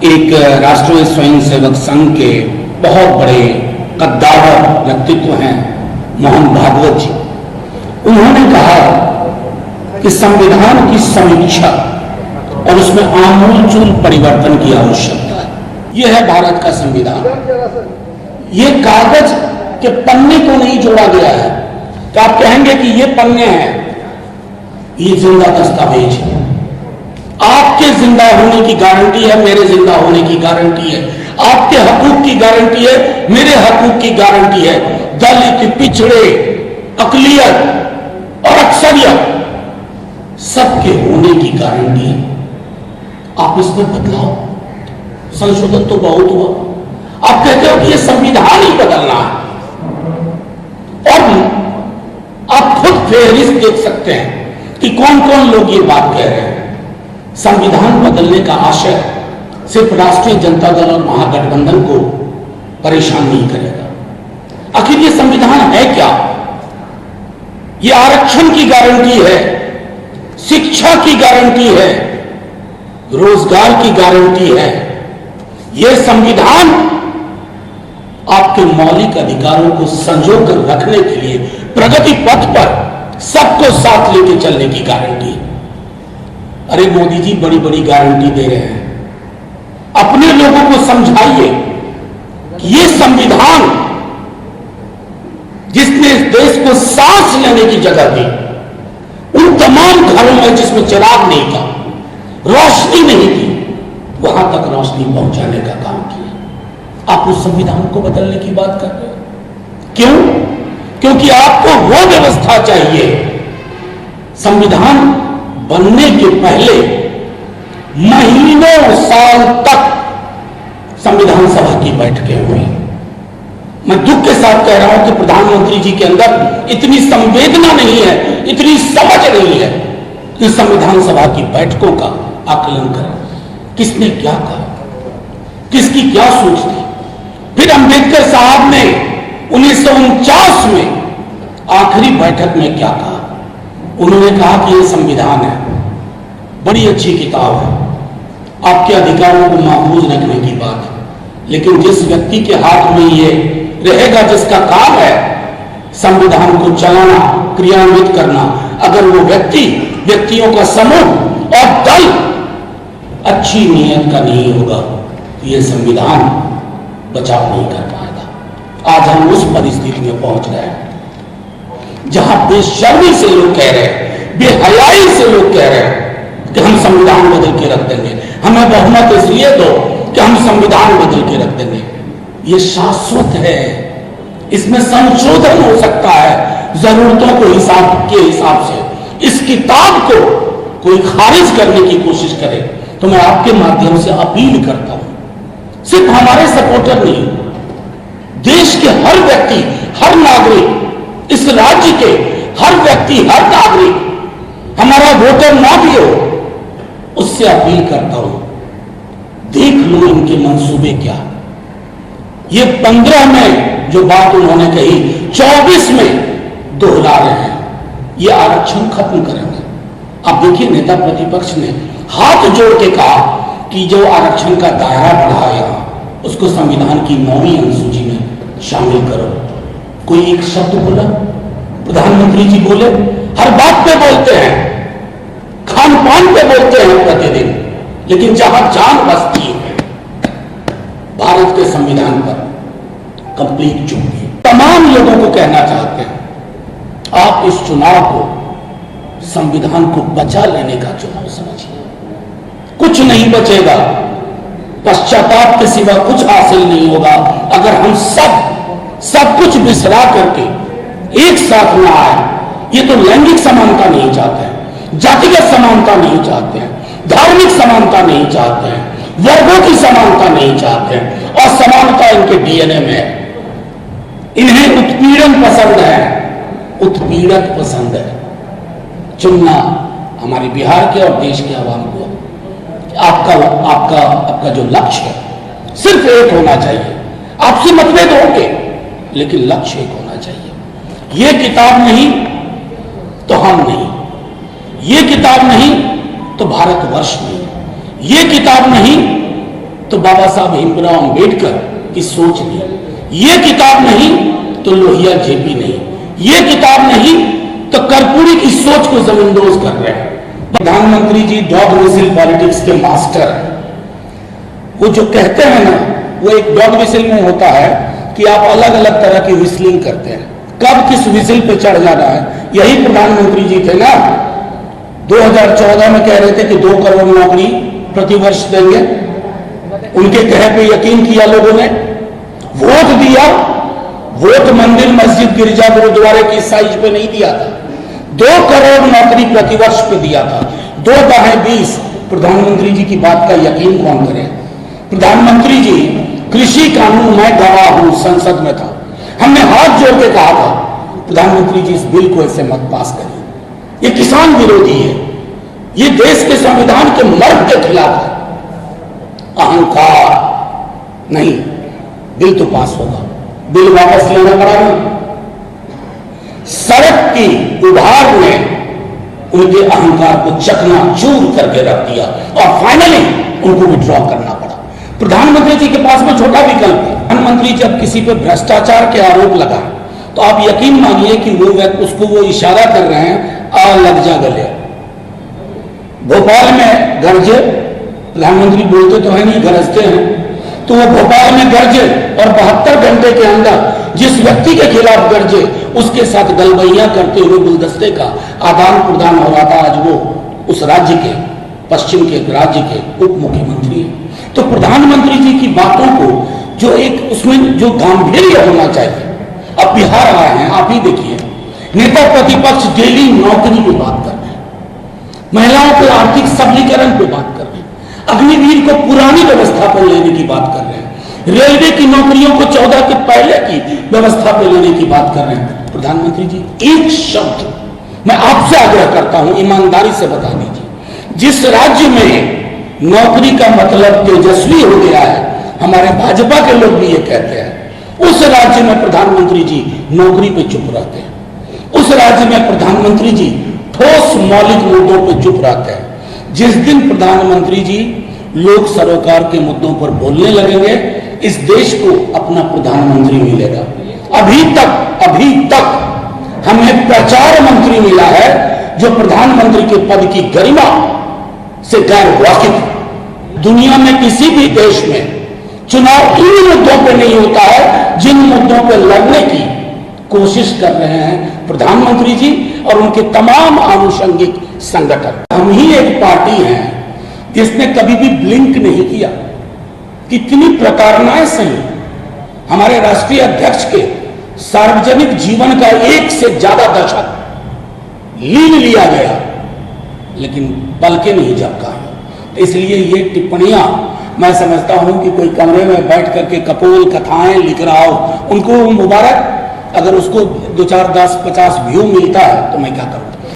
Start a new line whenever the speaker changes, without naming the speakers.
एक राष्ट्रीय स्वयंसेवक संघ के बहुत बड़े कद्दावर व्यक्तित्व हैं मोहन भागवत जी। उन्होंने कहा कि संविधान की समीक्षा और उसमें आमूलचूल परिवर्तन की आवश्यकता है। यह है भारत का संविधान। ये कागज के पन्ने को नहीं जोड़ा गया है तो आप कहेंगे कि ये पन्ने हैं, ये जिंदा दस्तावेज है। आपके जिंदा होने की गारंटी है, मेरे जिंदा होने की गारंटी है, आपके हकूक की गारंटी है, मेरे हकूक की गारंटी है। दलित, पिछड़े, अकलियत और अक्सरियत सबके होने की गारंटी है। आप इसमें बदलाव, संशोधन तो बहुत हुआ। आप कहते हो कि यह संविधान ही बदलना है और आप खुद फेहरिस्त देख सकते हैं कि कौन कौन लोग ये बात कह रहे हैं। संविधान बदलने का आशय सिर्फ राष्ट्रीय जनता दल और महागठबंधन को परेशान नहीं करेगा। आखिर ये संविधान है क्या? ये आरक्षण की गारंटी है, शिक्षा की गारंटी है, रोजगार की गारंटी है। यह संविधान आपके मौलिक अधिकारों को संजो कर रखने के लिए प्रगति पथ पर सबको साथ लेके चलने की गारंटी है। अरे मोदी जी बड़ी बड़ी गारंटी दे रहे हैं, अपने लोगों को समझाइए कि यह संविधान जिसने इस देश को सांस लेने की जगह दी, उन तमाम घरों में जिसमें चिराग नहीं था, रोशनी नहीं थी, वहां तक रोशनी पहुंचाने का काम किया। आप उस संविधान को बदलने की बात कर रहे हो। क्यों? क्योंकि आपको वो व्यवस्था चाहिए। संविधान बनने के पहले महीनों साल तक संविधान सभा की बैठकें हुई। मैं दुख के साथ कह रहा हूं कि प्रधानमंत्री जी के अंदर इतनी संवेदना नहीं है, इतनी समझ नहीं है कि संविधान सभा की बैठकों का आकलन करें। किसने क्या कहा, किसकी क्या सोच थी। फिर अंबेडकर साहब ने 1949 में आखिरी बैठक में क्या कहा? उन्होंने कहा कि यह संविधान है, बड़ी अच्छी किताब है, आपके अधिकारों को महफूज रखने की बात है, लेकिन जिस व्यक्ति के हाथ में ये रहेगा, जिसका काम है संविधान को चलाना, क्रियान्वित करना, अगर वो व्यक्तियों का समूह और दल अच्छी नीयत का नहीं होगा तो ये संविधान बचाव नहीं कर पाएगा। आज हम उस परिस्थिति में पहुंच गए हैं जहां बेशर्मी से लोग कह रहे हैं, बेहयाई से लोग कह रहे हैं कि हम संविधान बदल के रख देंगे, हमें बहुमत इसलिए दो कि हम संविधान बदल के रख देंगे। ये शाश्वत है, इसमें संशोधन हो सकता है जरूरतों को के हिसाब से। इस किताब को कोई खारिज करने की कोशिश करे तो मैं आपके माध्यम से अपील करता हूं, सिर्फ हमारे सपोर्टर नहीं, देश के हर व्यक्ति, हर नागरिक, इस राज्य के हर व्यक्ति, हर नागरिक, हमारा वोटर ना भी हो, उससे अपील करता हूं, देख लो इनके मंसूबे क्या। ये 15 में जो बात उन्होंने कही 24 में दोहरा रहे हैं। ये आरक्षण खत्म करेंगे। अब देखिए, नेता प्रतिपक्ष ने हाथ जोड़ के कहा कि जो आरक्षण का दायरा बढ़ा यहां, उसको संविधान की 9वीं अनुसूची में शामिल करो। कोई एक शब्द बोला? प्रधानमंत्री जी बोले? हर बात पे बोलते हैं, खान पान पे बोलते हैं प्रतिदिन, लेकिन जहां जान बसती है भारत के संविधान पर कंप्लीट चुप है। तमाम लोगों को कहना चाहते हैं, आप इस चुनाव को संविधान को बचा लेने का चुनाव समझिए। कुछ नहीं बचेगा, पश्चाताप के सिवा कुछ हासिल नहीं होगा अगर हम सब कुछ बिसरा करके एक साथ ना आए। ये तो लैंगिक समानता नहीं चाहते हैं, जातिगत समानता नहीं चाहते हैं, धार्मिक समानता नहीं चाहते हैं, वर्गों की समानता नहीं चाहते हैं, और समानता इनके डीएनए में है। इन्हें उत्पीड़न पसंद है, उत्पीड़क पसंद है। चुनना हमारे बिहार के और देश के आवाम को आपका जो लक्ष्य है सिर्फ एक होना चाहिए। आपसे मतभेद होंगे लेकिन लक्ष्य एक होना चाहिए। ये किताब नहीं तो हम नहीं, ये किताब नहीं तो भारतवर्ष नहीं, ये किताब नहीं तो बाबा साहब भीमराव अंबेडकर की सोच नहीं, ये किताब नहीं तो लोहिया जेपी नहीं, ये किताब नहीं तो कर्पूरी की सोच को जमींदोज कर रहे हैं। प्रधानमंत्री जी डॉग विसिल पॉलिटिक्स के मास्टर हैं। वो जो कहते हैं ना, वो एक डॉग विसिल में होता है कि आप अलग अलग तरह की विस्लिंग करते हैं, कब किस विसिल पे चढ़ जाना है। यही प्रधानमंत्री जी थे ना, 2014 में कह रहे थे कि 2 करोड़ नौकरी प्रतिवर्ष देंगे, उनके कहे पे यकीन किया लोगों ने, वोट दिया। वोट मंदिर मस्जिद गिरजा गुरुद्वारे की साइज पे नहीं दिया था, 2 करोड़ नौकरी प्रतिवर्ष पे दिया था। 2 बाहें 20। प्रधानमंत्री जी की बात का यकीन कौन करे। प्रधानमंत्री जी कृषि कानून में गवाह हूं, संसद में था, हमने हाथ जोड़ के कहा था प्रधानमंत्री जी इस बिल को ऐसे मत पास करिए, ये किसान विरोधी है, ये देश के संविधान के मर्म के खिलाफ है। अहंकार नहीं, बिल तो पास होगा, बिल वापस लेना पड़ा नहीं। सड़क की उभार ने उनके अहंकार को चकनाचूर करके रख दिया और फाइनली उनको विड्रॉ करना पड़ा। प्रधानमंत्री जी के पास में छोटा विकल्प है। प्रधानमंत्री जब किसी पे भ्रष्टाचार के आरोप लगा तो आप यकीन मानिए कि उसको वो इशारा कर रहे हैं, आ लग जा गले। भोपाल में गरजे, प्रधानमंत्री बोलते तो है नहीं, गरजते हैं, तो वो भोपाल में गरजे और 72 घंटे के अंदर जिस व्यक्ति के खिलाफ गरजे उसके साथ गलबैया करते हुए गुलदस्ते का आदान प्रदान हो रहा था। आज वो उस राज्य के, पश्चिम के राज्य के उप मुख्यमंत्री। तो प्रधानमंत्री जी की बातों को जो एक उसमें जो गांभीर्य होना चाहिए, अब बिहार आए हैं, आप ही देखिए, नेता प्रतिपक्ष डेली नौकरी की बात कर रहे हैं, महिलाओं के आर्थिक सबलीकरण पे बात कर रहे हैं, अग्निवीर को पुरानी व्यवस्था पर लेने की बात कर रहे हैं, रेलवे की नौकरियों को 14 के पहले की व्यवस्था पर लेने की बात कर रहे हैं। प्रधानमंत्री जी एक शब्द मैं आपसे आग्रह करता हूं, ईमानदारी से बता दीजिए, जिस राज्य में नौकरी का मतलब तेजस्वी हो गया है, हमारे भाजपा के लोग भी ये कहते हैं, उस राज्य में प्रधानमंत्री जी नौकरी पे चुप रहते हैं। उस राज्य में प्रधानमंत्री जी ठोस मौलिक मुद्दों पे चुप रहते हैं। जिस दिन प्रधानमंत्री जी लोक सरोकार के मुद्दों पर बोलने लगेंगे, इस देश को अपना प्रधानमंत्री मिलेगा। अभी तक हमें प्रचार मंत्री मिला है जो प्रधानमंत्री के पद की गरिमा से गैर वाकिफ। दुनिया में किसी भी देश में चुनाव इन मुद्दों पे नहीं होता है जिन मुद्दों पे लड़ने की कोशिश कर रहे हैं प्रधानमंत्री जी और उनके तमाम आनुषंगिक संगठन। हम ही एक पार्टी हैं जिसने कभी भी ब्लिंक नहीं किया। कितनी प्रताड़नाएं सही। हमारे राष्ट्रीय अध्यक्ष के सार्वजनिक जीवन का 1 से ज्यादा दशक लीन लिया गया, लेकिन पलके नहीं झपका। इसलिए ये टिप्पणियां मैं समझता हूं कि कोई कमरे में बैठ करके कपोल कथाएं लिख रहा हो, उनको मुबारक, अगर उसको 2, 4, 10, 50 व्यू मिलता है तो मैं क्या करूं।